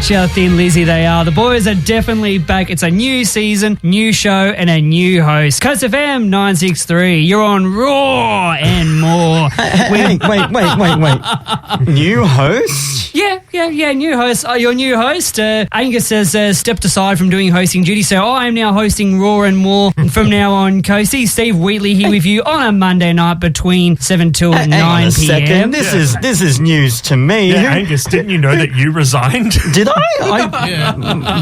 Stretch out Thin Lizzy, they are. The boys are definitely back. It's a new season, new show, and a new host. Coast FM 963. You're on Raw and more. Wait. New host? Yeah, new host. Your new host, Angus has stepped aside from doing hosting duty, so I am now hosting Raw and More from now on. Coasty, Steve Wheatley here with you on a Monday night between 7 till 9 p.m. Second. This is news to me. Yeah, Angus, didn't you know that you resigned? Did I?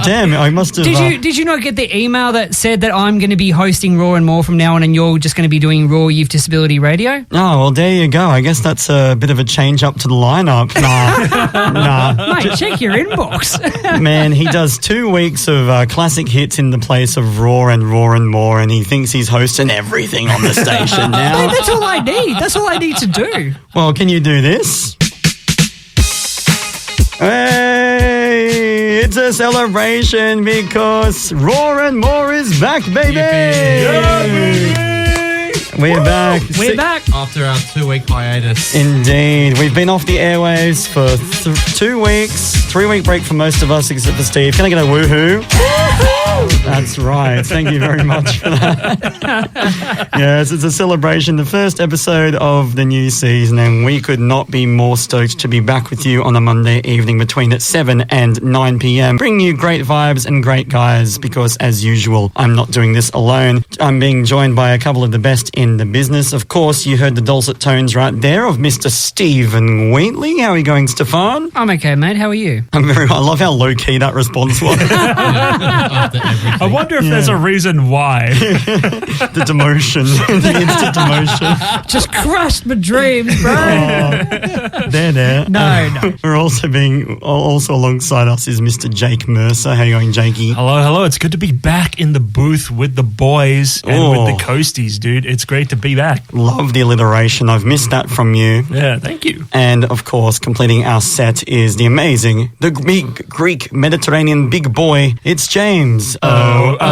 Damn, I must have. Did you not get the email that said that I'm going to be hosting Raw and More from now on, and you're just going to be doing Raw Youth Disability Radio? Oh, well, there you go. I guess that's a bit of a change up to the lineup. Nah. Mate, check your inbox. Man, he does 2 weeks of classic hits in the place of Raw and More, and he thinks he's hosting everything on the station now. That's all I need. That's all I need to do. Well, can you do this? Hey, it's a celebration because Raw and More is back, baby! We're back. We're back. After our 2-week hiatus. Indeed. We've been off the airwaves for 2 weeks. 3-week break for most of us except for Steve. Can I get a woohoo? That's right. Thank you very much for that. Yes, it's a celebration, the first episode of the new season, and we could not be more stoked to be back with you on a Monday evening between 7 and 9 p.m. Bringing you great vibes and great guys because, as usual, I'm not doing this alone. I'm being joined by a couple of the best in the business. Of course, you heard the dulcet tones right there of Mr. Stephen Wheatley. How are you going, Stefan? I'm okay, mate. How are you? I'm very well. I love how low-key that response was. I wonder if there's a reason why. The demotion. The instant demotion. Just crushed my dreams, bro. There. No. We're also alongside us is Mr. Jake Mercer. How you going, Jakey? Hello. It's good to be back in the booth with the boys and with the coasties, dude. It's great to be back. Love the alliteration. I've missed that from you. Yeah, thank you. And, of course, completing our set is the amazing, the big Greek Mediterranean big boy. It's James. O'Brien.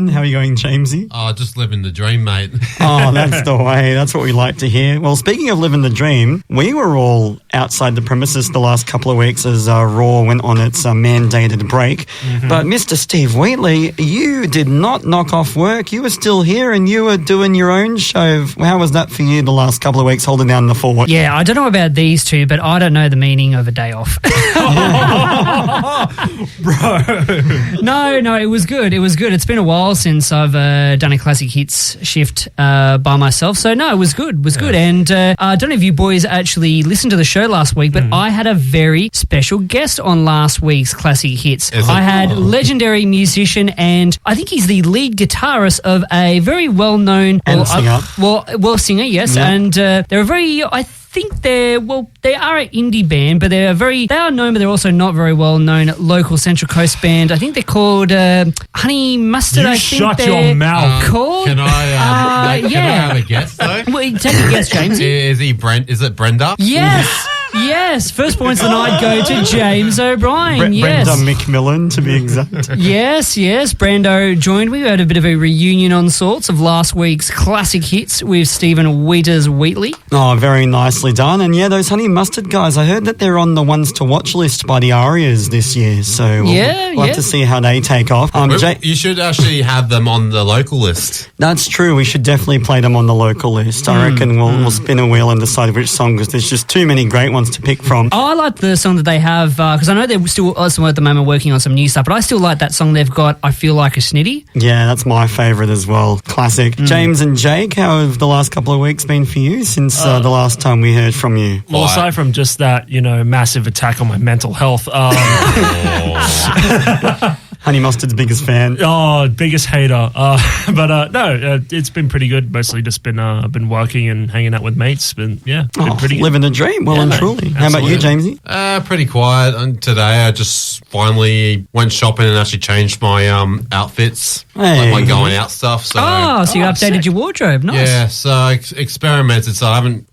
How are you going, Jamesy? Oh, just living the dream, mate. Oh, that's the way. That's what we like to hear. Well, speaking of living the dream, we were all outside the premises the last couple of weeks as Raw went on its mandated break. Mm-hmm. But Mr. Steve Wheatley, you did not knock off work. You were still here and you were doing your own show. How was that for you the last couple of weeks holding down the fort? Yeah, I don't know about these two, but I don't know the meaning of a day off. Bro. No, it was good. It's been a while since I've done a classic hits shift by myself. So, no, it was good. And I don't know if you boys actually listened to the show last week, but I had a very special guest on last week's classic hits. I had legendary musician, and I think he's the lead guitarist of a very well-known... singer. Singer, yes. Yeah. And they're a very... I think they are an indie band, but they are known, but they're also not very well known local Central Coast band. I think they're called Honey Mustard. You shut your mouth. Can I have a guess though? Well, take a guess, James. Is it Brenda? Yes. First points of the night go to James O'Brien. Brenda McMillan, to be exact. Yes. Brando joined me. We had a bit of a reunion on sorts of last week's classic hits with Stephen Wheatley. Oh, very nicely done. And yeah, those Honey Mustard guys, I heard that they're on the ones to watch list by the Arias this year. So we'll have to see how they take off. You should actually have them on the local list. That's true. We should definitely play them on the local list. I reckon we'll spin a wheel and decide which song, because there's just too many great ones to pick from. I like the song that they have, because I know they're still also at the moment working on some new stuff, but I still like that song they've got, I Feel Like a Snitty. Yeah, that's my favourite as well. Classic. James and Jake, how have the last couple of weeks been for you since the last time we heard from you? Well, aside from just that, massive attack on my mental health. Honey Mustard's biggest fan. Oh, biggest hater. It's been pretty good. Mostly just been working and hanging out with mates. Been pretty good. Living the dream. Well and truly. How about you, Jamesy? Pretty quiet. And today I just finally went shopping and actually changed my outfits. Hey. like my going out stuff. So Oh, so you updated sick. your wardrobe. Nice. yeah, so I experimented. So I'm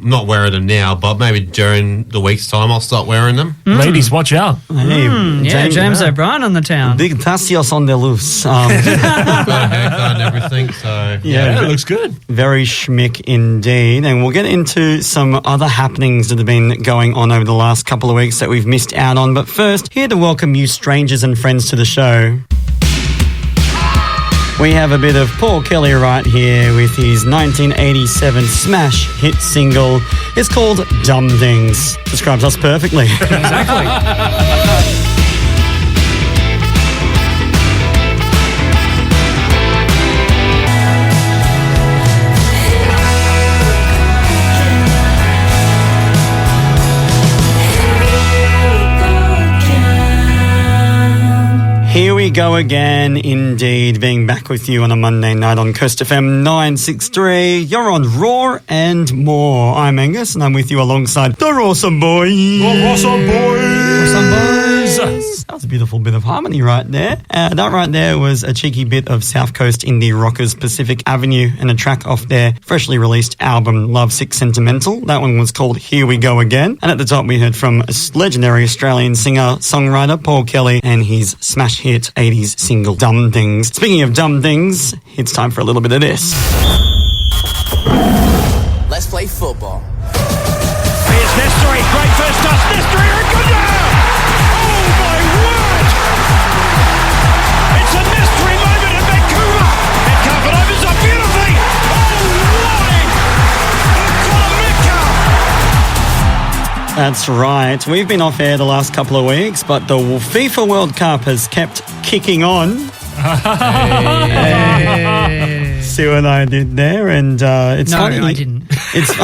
not wearing them now, but maybe during the week's time I'll start wearing them. Ladies, watch out. Hey, Yeah, James O'Brien on the town. Big Tassios on the loose. Got a haircut and everything. So Yeah, it looks good. Very schmick indeed. And we'll get into some other happenings that have been going on over the last couple of weeks that we've missed out on. But first, here to welcome you strangers and friends to the show. We have a bit of Paul Kelly right here with his 1987 smash hit single. It's called Dumb Things. Describes us perfectly. Exactly. Here we go again, indeed, being back with you on a Monday night on Coast FM 963. You're on Raw and More. I'm Angus, and I'm with you alongside the Rawsome Boys. Awesome boys. That was a beautiful bit of harmony right there. That right there was a cheeky bit of South Coast indie rockers Pacific Avenue and a track off their freshly released album Love Sick Sentimental. That one was called Here We Go Again. And at the top we heard from legendary Australian singer-songwriter Paul Kelly and his smash hit 80s single Dumb Things. Speaking of dumb things, it's time for a little bit of this. Let's play football. Here's Nestory, great first touch, Nestory, and good now! Oh my word! It's a Nestory moment in Vancouver! And Carpet opens up beautifully! Oh, line! That's right. We've been off air the last couple of weeks, but the FIFA World Cup has kept kicking on. See what I did there? And it's No, funny. I didn't. It's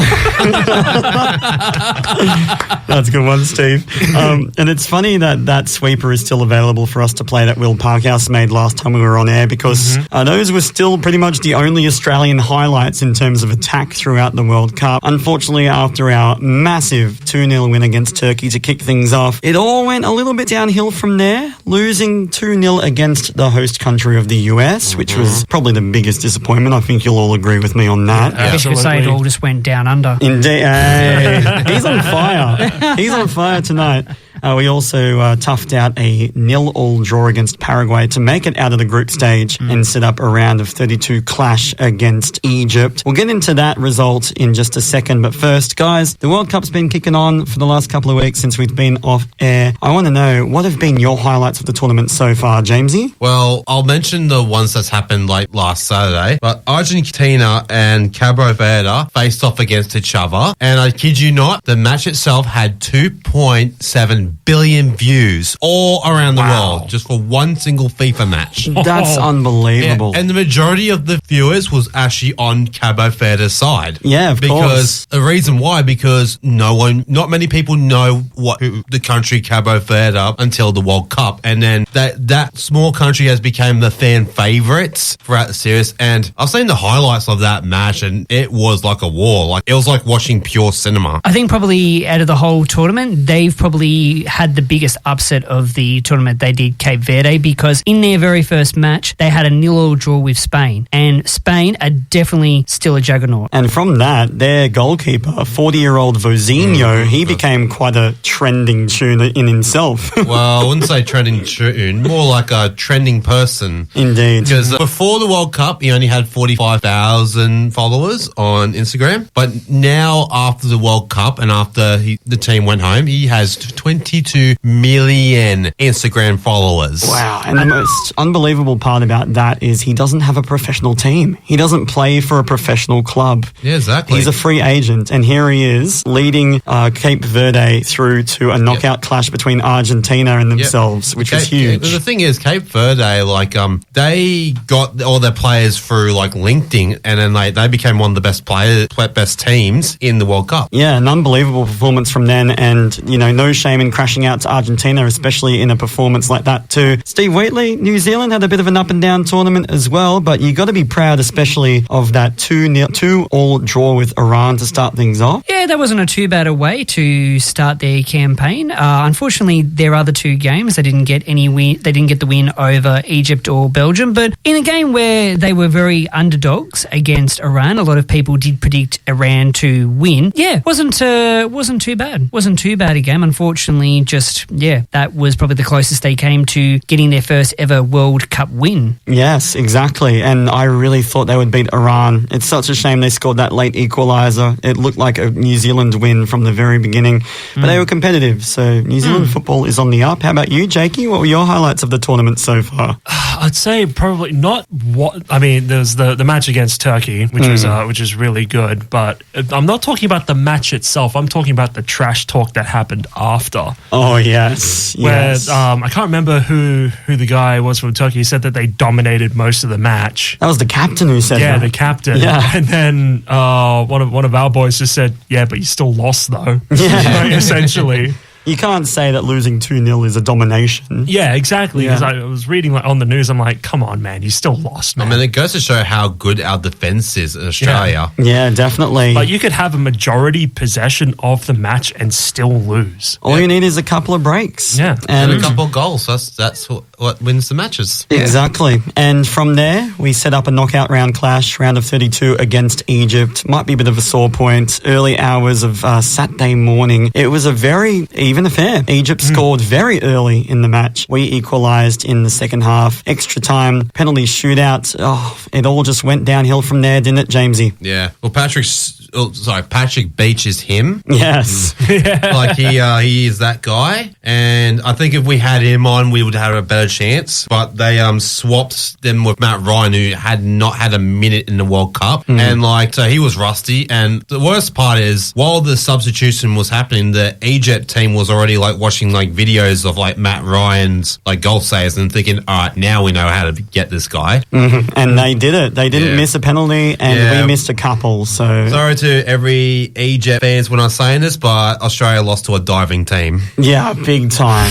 That's a good one, Steve. And it's funny that sweeper is still available for us to play that Will Parkhouse made last time we were on air because those were still pretty much the only Australian highlights in terms of attack throughout the World Cup. Unfortunately, after our massive 2-0 win against Turkey to kick things off, it all went a little bit downhill from there, losing 2-0 against the host country of the US, which was probably the biggest disappointment. I think you'll all agree with me on that. I guess you could say it all just went down under. Indeed. Hey, he's on fire. He's on fire tonight. We also toughed out a 0-0 draw against Paraguay to make it out of the group stage and set up a round of 32 clash against Egypt. We'll get into that result in just a second. But first, guys, the World Cup's been kicking on for the last couple of weeks since we've been off air. I want to know, what have been your highlights of the tournament so far, Jamesy? Well, I'll mention the ones that's happened like last Saturday, but Argentina and Cabo Verde faced off against each other, and I kid you not, the match itself had 2.7 billion views all around the world just for one single FIFA match. That's unbelievable. Yeah, and the majority of the viewers was actually on Cabo Verde's side. Yeah, of course. Because the reason why, because not many people know who the country Cabo Verde until the World Cup, and then that small country has become the fan favourites throughout the series. And I've seen the highlights of that match, and it was like a war. Like it was like watching pure cinema. I think probably out of the whole tournament, they've probably had the biggest upset of the tournament. They did Cape Verde because in their very first match, they had a 0-0 draw with Spain. And Spain are definitely still a juggernaut. And from that, their goalkeeper, 40-year-old Vozinho, he became quite a trending tune in himself. Well, I wouldn't say trending tune, more like a trending person. Indeed. Because before the World Cup, he only had 45,000 followers on Instagram. But now, after the World Cup and after the team went home, he has 22 million Instagram followers. Wow. And the most unbelievable part about that is he doesn't have a professional team. He doesn't play for a professional club. Yeah, exactly. He's a free agent, and here he is leading Cape Verde through to a knockout clash between Argentina and themselves, which was huge. The thing is, Cape Verde, they got all their players through LinkedIn, and then they became one of the best teams in the World Cup. Yeah, an unbelievable performance from them, and no shame in cracking crashing out to Argentina, especially in a performance like that too. Steve Wheatley, New Zealand had a bit of an up and down tournament as well, but you got to be proud, especially of that 2-2 draw with Iran to start things off. Yeah, that wasn't a too bad a way to start their campaign. Unfortunately, their other two games, they didn't get any win. They didn't get the win over Egypt or Belgium, but in a game where they were very underdogs against Iran, a lot of people did predict Iran to win. Yeah, wasn't too bad. Wasn't too bad a game. Unfortunately, that was probably the closest they came to getting their first ever World Cup win. Yes, exactly. And I really thought they would beat Iran. It's such a shame they scored that late equaliser. It looked like a New Zealand win from the very beginning, but they were competitive. So New Zealand football is on the up. How about you, Jakey? What were your highlights of the tournament so far? I'd say probably not what I mean. There's the match against Turkey, which is really good, but I'm not talking about the match itself. I'm talking about the trash talk that happened after. Oh yes, Where yes. I can't remember who the guy was from Turkey. He said that they dominated most of the match. That was the captain who said Yeah, that. the captain. Yeah. And then one of our boys just said, "Yeah, but you still lost though." Yeah. Essentially. You can't say that losing 2-0 is a domination. Yeah, exactly. Because Yeah. I was reading on the news, I'm like, come on, man, you still lost, I man. mean, it goes to show how good our defense is in Australia. Yeah, definitely. Like, you could have a majority possession of the match and still lose. All you need is a couple of breaks. Yeah. And And a couple of goals. That's what wins the matches. exactly. And from there, we set up a knockout round clash, round of 32 against Egypt. Might be a bit of a sore point. Early hours of Saturday morning. It was a very even affair. Egypt scored very early in the match. We equalised in the second half. Extra time, penalty shootout. Oh, it all just went downhill from there, didn't it, Jamesy? Yeah. Well, Patrick Beach is him. Yes. Like he is that guy, and I think if we had him on, we would have a better chance. But they swapped them with Matt Ryan, who had not had a minute in the World Cup, and so he was rusty. And the worst part is, while the substitution was happening, the Egypt team was already watching videos of Matt Ryan's goal saves and thinking, all right, now we know how to get this guy. And they did it. They didn't Yeah. miss a penalty, and Yeah. we missed a couple. So Sorry to every Egypt fans when I'm saying this, but Australia lost to a diving team. yeah, big time.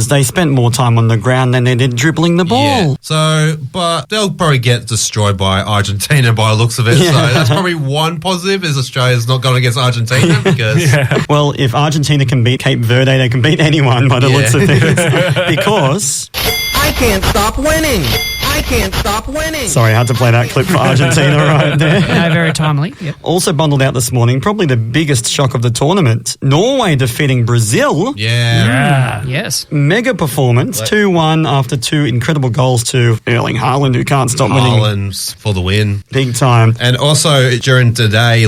They spent more time on the ground than they did dribbling the ball. Yeah. So, but they'll probably get destroyed by Argentina by the looks of it. Yeah. So that's probably one positive is Australia's not going against Argentina because Well, if Argentina can beat Cape Verde, they can beat anyone by the Yeah. looks of things. Because, I can't stop winning. I can't stop winning. sorry, I had to play that clip for Argentina right there. No, very timely. Yep. Also bundled out this morning, probably the biggest shock of the tournament. Norway defeating Brazil. Yeah. Yes. Mega performance, 2-1 after two incredible goals to Erling Haaland, who can't stop winning Haaland's for the win. big time. And also during today,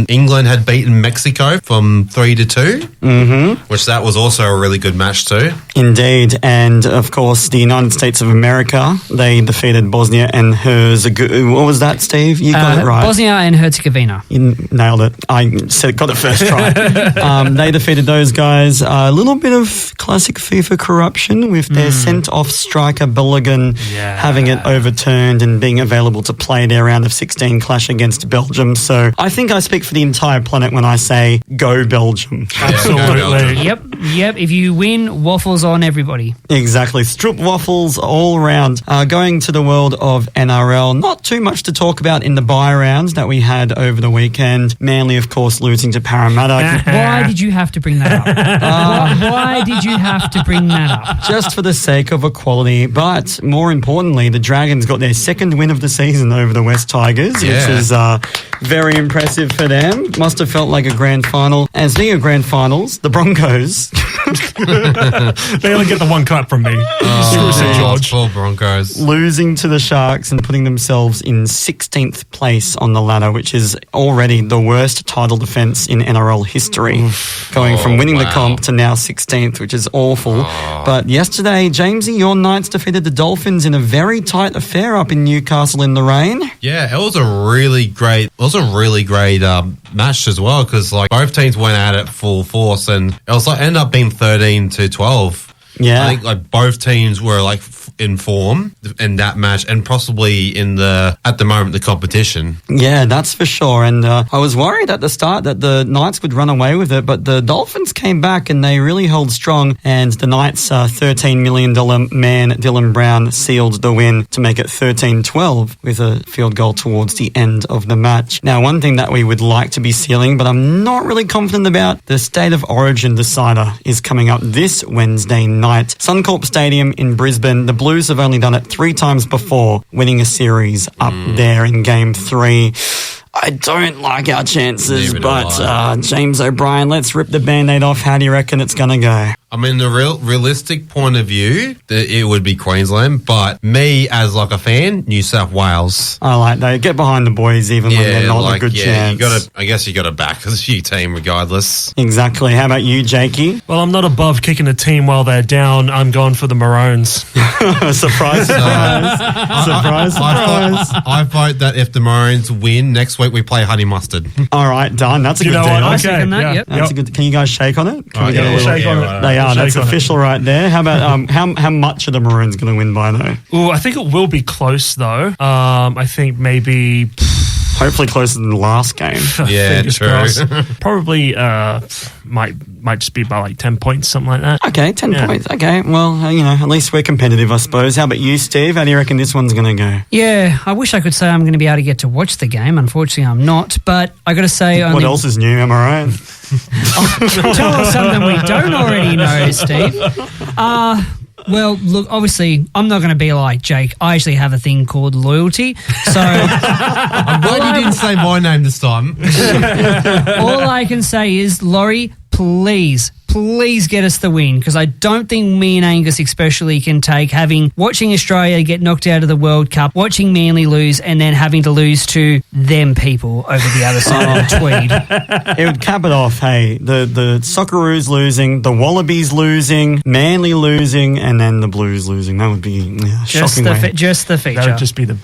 England had beaten Mexico from 3-2, which that was also a really good match too. Indeed. And, of course, the United States of America, they defeated Bosnia and Herzegovina. What was that, Steve? You got it right. Bosnia and Herzegovina. You nailed it. I got it first try. They defeated those guys. A little bit of classic FIFA corruption with their sent-off striker Billigan having it overturned and being available to play their round of 16 clash against Belgium. So I think I speak for the entire planet when I say go Belgium. Absolutely. Yep. If you win, waffles on everybody. Exactly. Stroop waffles all round. Going to the world of NRL, not too much to talk about in the bye rounds that we had over the weekend. Manly, of course, losing to Parramatta. Why did you have to bring that up? Why did you have to bring that up? Just for the sake of equality. But more importantly, the Dragons got their second win of the season over the West Tigers, Yeah. which is very impressive for them. Must have felt like a grand final. And speaking of grand finals, the Broncos. They only get the one cut from me. Seriously, George. Poor Broncos. losing to the Sharks and putting themselves in 16th place on the ladder, which is already the worst title defence in NRL history. Going from winning the comp to now 16th, which is awful. But yesterday, Jamesy, your Knights defeated the Dolphins in a very tight affair up in Newcastle in the rain. Yeah, it was a really great match as well because both teams went at it full force and it was ended up being 13-12. Yeah. I think like both teams were like in form in that match, and possibly at the moment the competition. Yeah, that's for sure. And I was worried at the start that the Knights would run away with it, but the Dolphins came back and they really held strong. And the Knights' $13 million man, Dylan Brown, sealed the win to make it 13-12 with a field goal towards the end of the match. Now, one thing that we would like to be sealing, but I'm not really confident about, the State of Origin decider is coming up this Wednesday night. Suncorp Stadium in Brisbane. The Blues have only done it 3 times before, winning a series up there in Game 3. I don't like our chances, Neither do but James O'Brien, let's rip the Band-Aid off. How do you reckon it's going to go? I mean, the realistic point of view, it would be Queensland, but me as like a fan, New South Wales. I like that. Get behind the boys even when they're not a good chance. I guess you got to back your team regardless. Exactly. How about you, Jakey? Well, I'm not above kicking a team while they're down. I'm going for the Maroons. Surprise, surprise. Surprise, surprise. I vote that if the Maroons win, next week we play Honey Mustard. All right, done. That's a good deal. I second that, yep. That's a good. Can you guys shake on it? Can we get a we'll little- shake on it. They are. That's Shake on it. official right there. How about how much are the Maroons going to win by though? Ooh, I think it will be close though. I think maybe Hopefully closer than the last game. Yeah, fingers true. crossed. Probably might just be by like 10 points, something like that. Okay, 10 points. Okay, well, at least we're competitive, I suppose. How about you, Steve? How do you reckon this one's going to go? Yeah, I wish I could say I'm going to be able to get to watch the game. Unfortunately, I'm not. But I got to say, What else is new? Am I right? tell us something we don't already know, Steve. Well, look, obviously, I'm not going to be like Jake. I actually have a thing called loyalty. So I'm glad you didn't say my name this time. all I can say is, Laurie, please get us the win, because I don't think me and Angus especially can take watching Australia get knocked out of the World Cup, watching Manly lose, and then having to lose to them people over the other side of the Tweed. It would cap it off, hey. The Socceroos losing, the Wallabies losing, Manly losing, and then the Blues losing. That would be Just shocking. just the feature. That would just be the.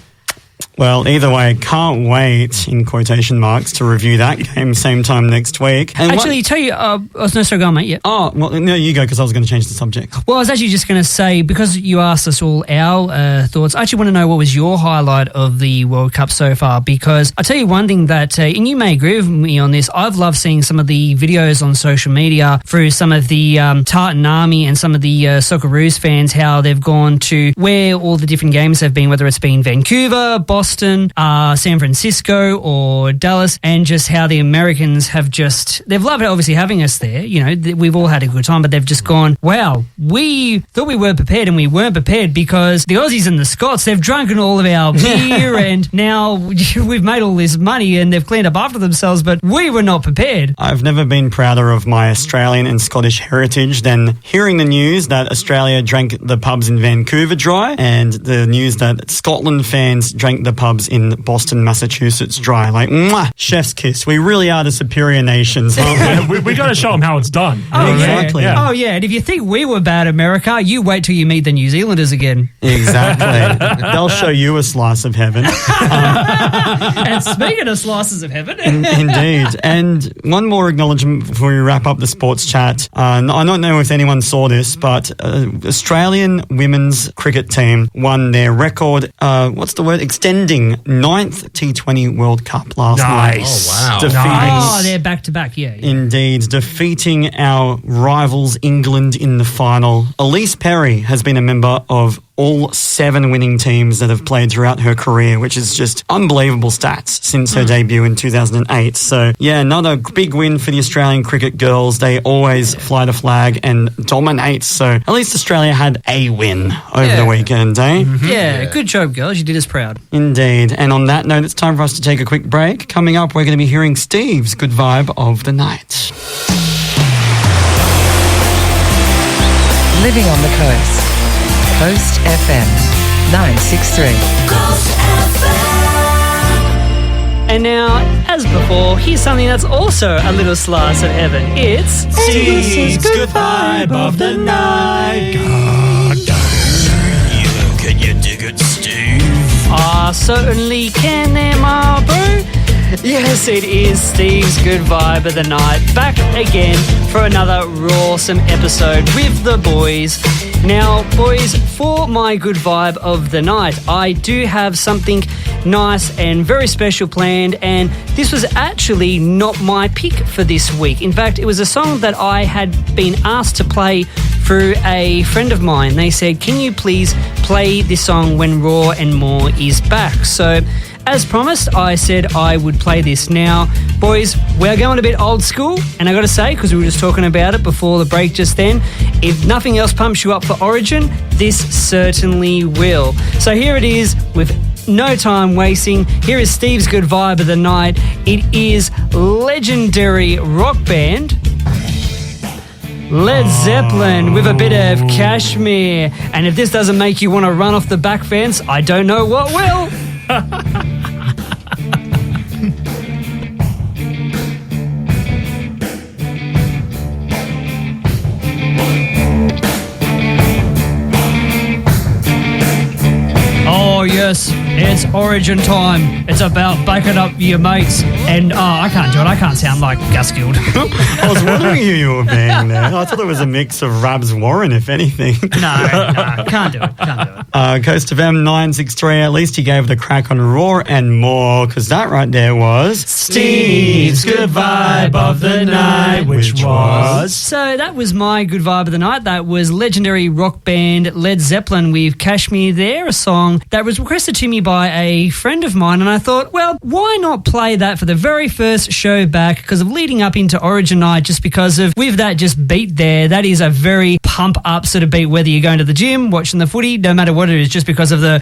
Well, either way, can't wait, in quotation marks, to review that game same time next week. And Actually, tell you, no, sorry, go on, mate. Yeah. well, no, you go, because I was going to change the subject. Well, I was actually just going to say, because you asked us all our thoughts, I actually want to know what was your highlight of the World Cup so far, because I'll tell you one thing that, and you may agree with me on this, I've loved seeing some of the videos on social media through some of the Tartan Army and some of the Socceroos fans, how they've gone to where all the different games have been, whether it's been Vancouver, Boston, San Francisco or Dallas, and just how the Americans have they've loved obviously having us there. We've all had a good time, but they've just gone, wow, we thought we weren't prepared, and we weren't prepared because the Aussies and the Scots, they've drunken all of our beer and now we've made all this money and they've cleaned up after themselves, but we were not prepared. I've never been prouder of my Australian and Scottish heritage than hearing the news that Australia drank the pubs in Vancouver dry, and the news that Scotland fans drank the pubs in Boston, Massachusetts dry. Like, mwah, chef's kiss. We really are the superior nations, aren't we? we got to show them how it's done. Oh, Exactly. Yeah. Oh, yeah. And if you think we were bad, America, you wait till you meet the New Zealanders again. Exactly. They'll show you a slice of heaven. And speaking of slices of heaven, Indeed. And one more acknowledgement before we wrap up the sports chat. I don't know if anyone saw this, but Australian women's cricket team won their record, extending 9th T20 World Cup last night. Nice. Oh, wow. oh, they're back to back. Yeah. Indeed, defeating our rivals England in the final. Elise Perry has been a member of all 7 winning teams that have played throughout her career, which is just unbelievable stats since her debut in 2008. So, yeah, another big win for the Australian cricket girls. They always fly the flag and dominate. So, at least Australia had a win over the weekend, eh? Yeah, good job, girls. You did us proud. Indeed. And on that note, it's time for us to take a quick break. Coming up, we're going to be hearing Steve's good vibe of the night. Living on the coast. Coast FM 963. And now, as before, here's something that's also a little slice of heaven. It's Steve's good vibe of the night. Can you dig it, Steve? Certainly can there, Marlboro. Yes, it is Steve's good vibe of the night. Back again for another rawsome episode with the boys. Now, boys, for my good vibe of the night, I do have something nice and very special planned, and this was actually not my pick for this week. In fact, it was a song that I had been asked to play through a friend of mine. They said, can you please play this song when Raw and More is back? So, as promised, I said I would play this. Now, boys, we're going a bit old school, and I got to say, because we were just talking about it before the break just then, if nothing else pumps you up for Origin, this certainly will. So here it is with no time wasting. Here is Steve's good vibe of the night. It is legendary rock band Led Zeppelin with a bit of Kashmir. And if this doesn't make you want to run off the back fence, I don't know what will. Oh yes, it's Origin time. It's about backing up your mates. And I can't do it. I can't sound like Gus Gild. I was wondering who you were being there. I thought it was a mix of Rabs Warren, if anything. No, can't do it. Coast of M963, at least he gave the crack on Raw and More, because that right there was Steve's good vibe of the night, which was... So that was my good vibe of the night. That was legendary rock band Led Zeppelin with Kashmir there, a song that was requested to me by a friend of mine, and I thought, well, why not play that for the very first show back, because of leading up into Origin night, just because of, with that just beat there, that is a very pump up sort of beat, whether you're going to the gym, watching the footy, no matter what it is, just because of the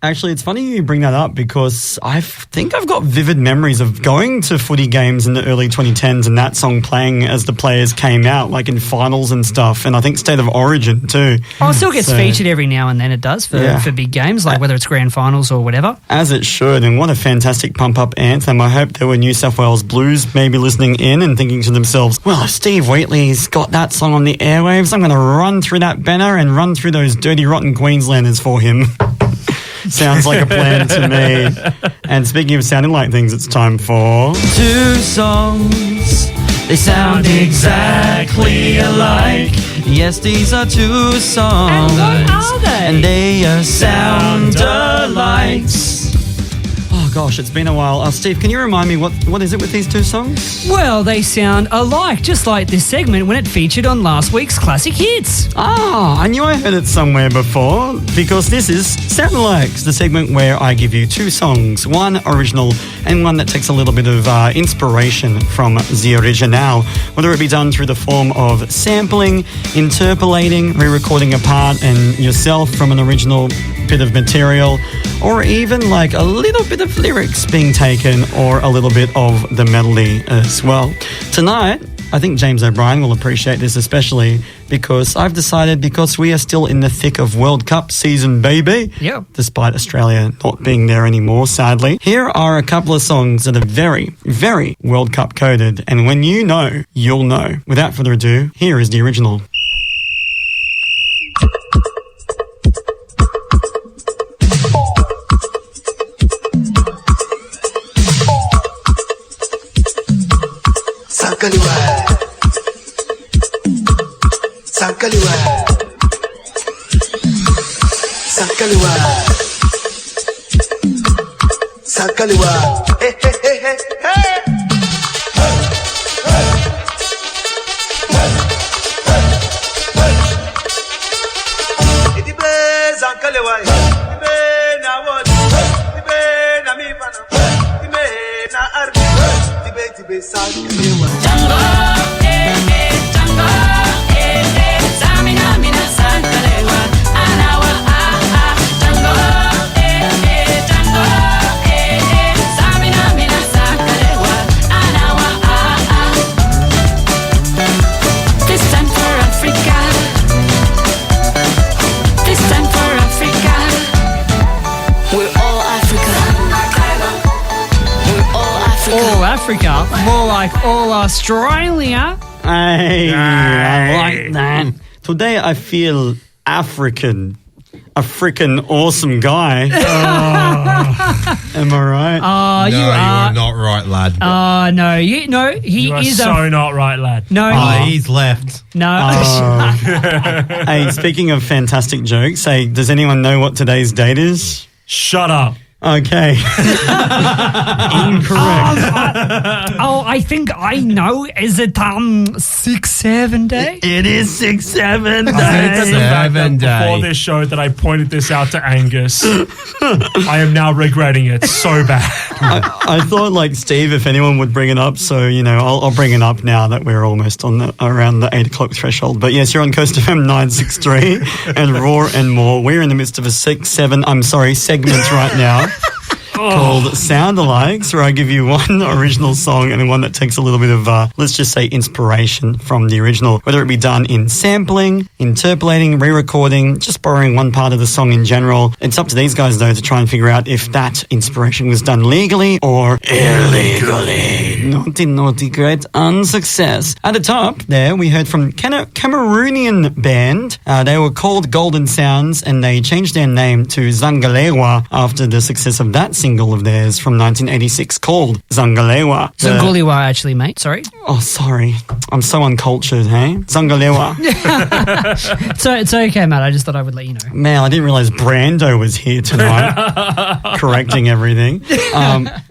Actually, it's funny you bring that up, because I think I've got vivid memories of going to footy games in the early 2010s and that song playing as the players came out, like in finals and stuff, and I think State of Origin too. Oh, it still gets featured every now and then, it does, for big games, like whether it's grand finals or whatever. As it should, and what a fantastic pump-up anthem. I hope there were New South Wales Blues maybe listening in and thinking to themselves, well, if Steve Wheatley's got that song on the airwaves, I'm going to run through that banner and run through those dirty, rotten Queenslanders for him. Sounds like a plan to me. And speaking of sounding like things, it's time for... Two songs, they sound exactly alike. Yes, these are two songs. And what are they? And they are sound alikes. Oh gosh, it's been a while. Steve, can you remind me what is it with these two songs? Well, they sound alike, just like this segment when it featured on last week's Classic Hits. Ah, I knew I heard it somewhere before, because this is Sound Alikes, the segment where I give you two songs, one original and one that takes a little bit of inspiration from the original, whether it be done through the form of sampling, interpolating, re-recording a part and yourself from an original bit of material, or even like a little bit of lyrics being taken, or a little bit of the melody as well. Tonight, I think James O'Brien will appreciate this especially, because I've decided, because we are still in the thick of World Cup season, baby, despite Australia not being there anymore, sadly, here are a couple of songs that are very, very World Cup coded, and when you know, you'll know. Without further ado, here is the original. Sankaliwa, hey, hey, hey, hey, hey. Idibe Sankaliwa, idibe na wodi, idibe na mifana, idibe na arbi, idibe Sankaliwa. Jango, Jango, Samina, mina Sankaliwa, Anawa, Jango, Jango. This time for Africa. This time for Africa. We're all Africa. We're all Africa. All Africa, more like all Australia. Hey, I like that. Today I feel African. a freaking awesome guy. Am I right? No, you are not right, lad. No, he You are is so not right, lad. No, He's left. no. Hey, speaking of fantastic jokes, hey, does anyone know what today's date is? Shut up. Okay. Incorrect. I think I know. Is it 6-7 day? It is 6-7 7 Before day. this show that I pointed this out to Angus. I am now regretting it so bad. I thought, like, Steve, if anyone would bring it up, so, I'll bring it up now that we're almost on around the 8 o'clock threshold. But yes, you're on Coast FM 963 and Roar and More. We're in the midst of a segment right now. Called Soundalikes, where I give you one original song and one that takes a little bit of, let's just say, inspiration from the original, whether it be done in sampling, interpolating, re-recording, just borrowing one part of the song in general. It's up to these guys, though, to try and figure out if that inspiration was done legally or illegally. Naughty, great unsuccess. At the top there, we heard from Cameroonian band. They were called Golden Sounds, and they changed their name to Zangalewa after the success of that single of theirs from 1986 called Zangalewa. Zanguliwa, actually, mate. Sorry. Oh, sorry. I'm so uncultured, hey? Zangalewa. So it's okay, Matt. I just thought I would let you know. Man, I didn't realize Brando was here tonight, correcting everything.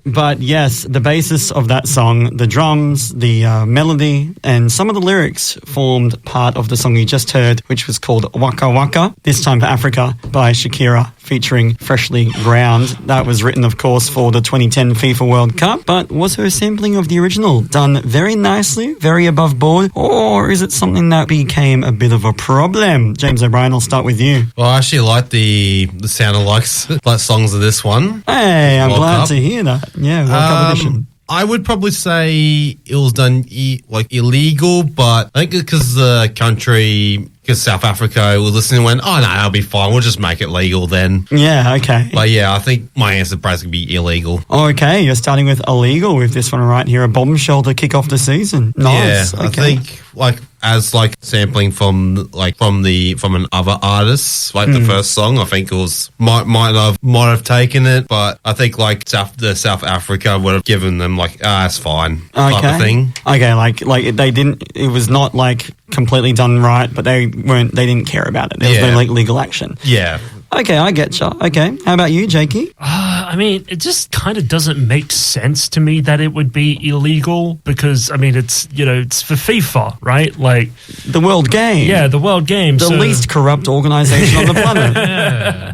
But yes, the basis of that song, the drums, the melody, and some of the lyrics formed part of the song you just heard, which was called Waka Waka, This Time for Africa by Shakira, featuring Freshly Ground. That was written, of course, for the 2010 FIFA World Cup, but was her sampling of the original done very nicely, very above board, or is it something that became a bit of a problem? James O'Brien, I'll start with you. Well, I actually like the sound of like songs of this one. Hey, I'm World glad Cup. to hear that. Yeah, World Cup edition. I would probably say it was done illegal, but I think because the country, because South Africa was listening and went, oh no, that'll be fine. We'll just make it legal then. Yeah, okay. But yeah, I think my answer basically be illegal. Okay, you're starting with illegal with this one right here, a bombshell to kick off the season. Nice. Yeah, okay. I think as sampling from an other artist, the first song, I think it was might have taken it, but I think South Africa would have given them it's fine type of thing. Okay, like they didn't. It was not completely done right, but they didn't care about it. There was no legal action. Yeah. Okay, I get you. Okay, how about you, Jakey? I mean, it just kind of doesn't make sense to me that it would be illegal because, I mean, it's for FIFA, right? The World Game. Yeah, the World Game. The least corrupt organization on the planet. Yeah.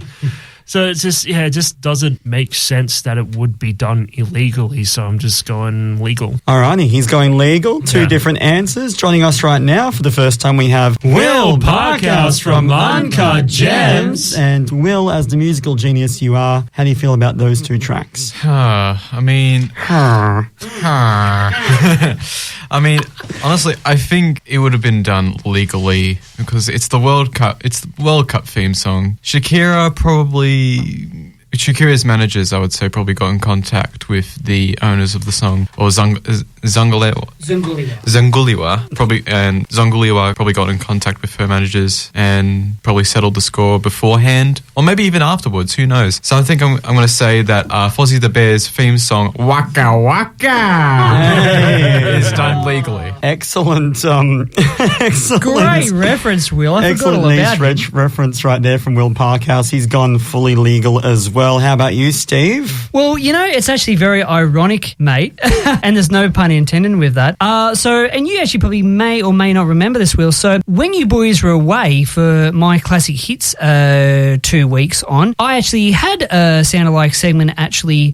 So it's just, it just doesn't make sense that it would be done illegally. So I'm just going legal. Alrighty, he's going legal. Two different answers. Joining us right now for the first time, we have Will Parkhouse from Uncut Gems. And Will, as the musical genius you are, how do you feel about those two tracks? I mean, honestly, I think it would have been done legally because it's the World Cup. It's the World Cup theme song. Shakira's managers, I would say, probably got in contact with the owners of the song, or Zanguliwa, and Zanguliwa probably got in contact with her managers and probably settled the score beforehand, or maybe even afterwards. Who knows? So I think I'm going to say that Fozzie the Bear's theme song "Waka Waka" is done legally. Excellent, excellent. Great reference, Will. I forgot all about niche him. reference right there from Will Parkhouse. He's gone fully legal as well. How about you, Steve? Well, it's actually very ironic, mate, and there's no pun intended with that. And you actually probably may or may not remember this, Will. So when you boys were away for my classic hits 2 weeks on, I actually had a Sound Alike segment actually